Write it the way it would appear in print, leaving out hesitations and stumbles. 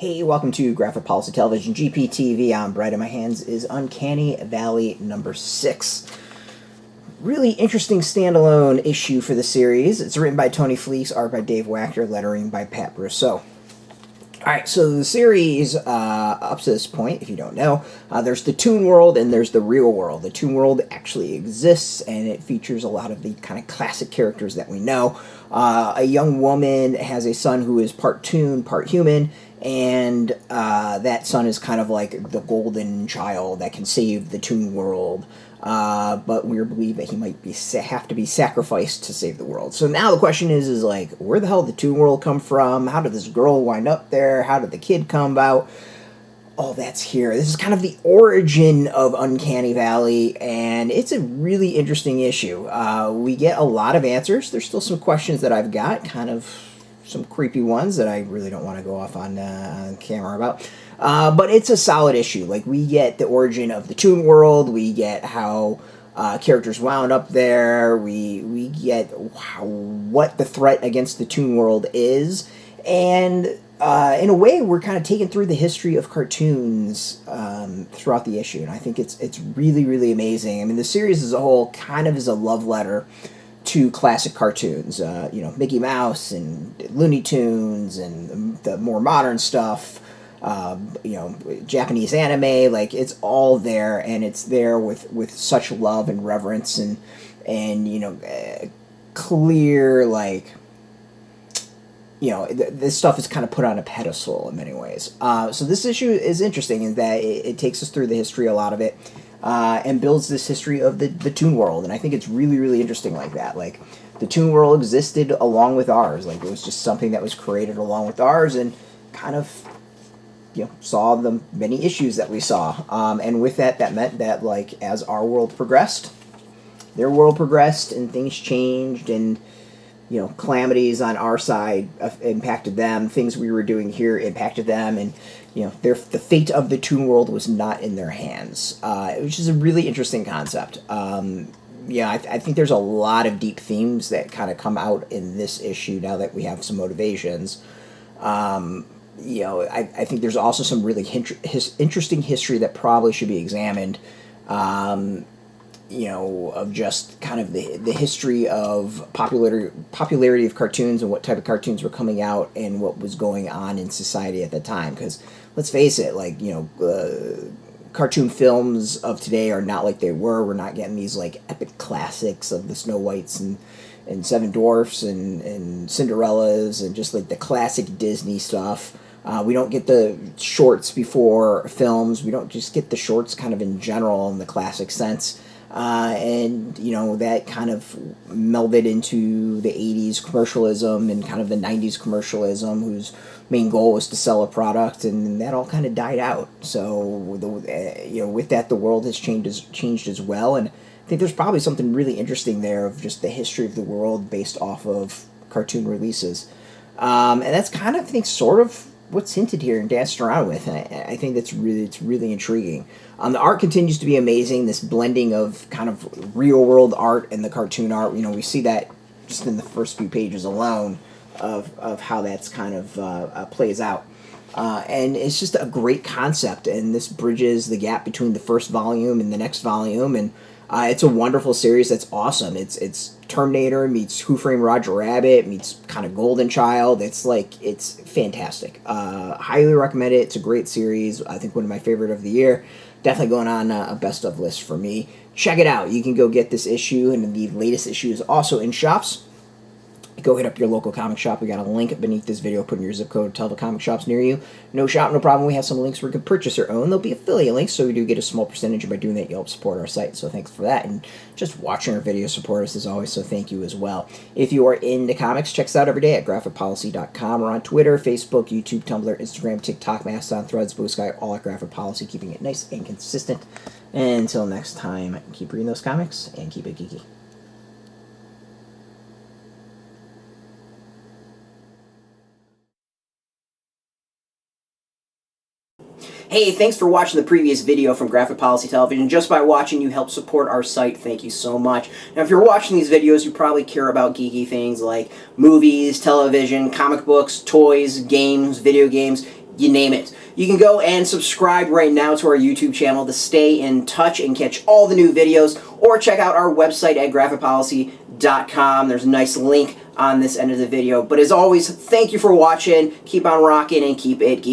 Hey, welcome to Graphic Policy Television, GPTV. I'm Brett, and my hands is Uncanny Valley number 6. Really interesting standalone issue for the series. It's written by Tony Fleecs, art by Dave Wachter, lettering by Pat Brosseau. Alright, so the series, up to this point, if you don't know, there's the Toon World and there's the real world. The Toon World actually exists, and it features a lot of the kind of classic characters that we know. A young woman has a son who is part Toon, part human, and that son is kind of like the golden child that can save the Toon World. But we believe that he might have to be sacrificed to save the world. So now the question is like, where the hell did the Toon World come from? How did this girl wind up there? How did the kid come about? All that's here. This is kind of the origin of Uncanny Valley, and it's a really interesting issue. We get a lot of answers. There's still some questions that I've got, kind of some creepy ones that I really don't want to go off on camera about. But it's a solid issue. Like, we get the origin of the Toon World. We get how characters wound up there. We get what the threat against the Toon World is. And in a way, we're kind of taken through the history of cartoons throughout the issue. And I think it's really, really amazing. I mean, the series as a whole kind of is a love letter to classic cartoons. Mickey Mouse and Looney Tunes and the more modern stuff. Japanese anime, like, it's all there, and it's there with such love and reverence and clear, like, this stuff is kind of put on a pedestal in many ways. So this issue is interesting in that it takes us through the history, a lot of it, and builds this history of the Toon World, and I think it's really, really interesting like that. Like, the Toon World existed along with ours. Like, it was just something that was created along with ours, and kind of saw the many issues that we saw. And with that meant that, like, as our world progressed, their world progressed, and things changed, and, calamities on our side impacted them. Things we were doing here impacted them, and, the fate of the Toon World was not in their hands, which is a really interesting concept. I think there's a lot of deep themes that kind of come out in this issue now that we have some motivations. I think there's also some really interesting history that probably should be examined, of just kind of the history of popularity of cartoons and what type of cartoons were coming out and what was going on in society at the time. Because let's face it, like, cartoon films of today are not like they were. We're not getting these, like, epic classics of the Snow Whites and Seven Dwarfs and Cinderellas and just, like, the classic Disney stuff. We don't get the shorts before films. We don't just get the shorts kind of in general in the classic sense. That kind of melded into the 80s commercialism and kind of the 90s commercialism, whose main goal was to sell a product, and that all kind of died out. So, with that, the world has changed as well, and I think there's probably something really interesting there of just the history of the world based off of cartoon releases. And that's kind of, I think, sort of what's hinted here and danced around with. And I think it's really intriguing. The art continues to be amazing. This blending of kind of real world art and the cartoon art. We see that just in the first few pages alone of how that's kind of plays out. And it's just a great concept, and this bridges the gap between the first volume and the next volume, and it's a wonderful series that's awesome. It's Terminator meets Who Framed Roger Rabbit meets kind of Golden Child. It's fantastic. Highly recommend it. It's a great series. I think one of my favorite of the year. Definitely going on a best of list for me. Check it out. You can go get this issue, and the latest issue is also in shops. Go hit up your local comic shop. We got a link beneath this video. Put in your zip code. Tell the comic shops near you. No shop, no problem. We have some links where you can purchase your own. There'll be affiliate links, so we do get a small percentage. By doing that, you help support our site. So thanks for that. And just watching our videos support us as always, so thank you as well. If you are into comics, check us out every day at graphicpolicy.com. We're on Twitter, Facebook, YouTube, Tumblr, Instagram, TikTok, Mastodon, Threads, Blue Sky, all at Graphic Policy, keeping it nice and consistent. And until next time, keep reading those comics and keep it geeky. Hey, thanks for watching the previous video from Graphic Policy Television. Just by watching, you help support our site. Thank you so much. Now, if you're watching these videos, you probably care about geeky things like movies, television, comic books, toys, games, video games, you name it. You can go and subscribe right now to our YouTube channel to stay in touch and catch all the new videos, or check out our website at graphicpolicy.com. There's a nice link on this end of the video. But as always, thank you for watching. Keep on rocking and keep it geeky.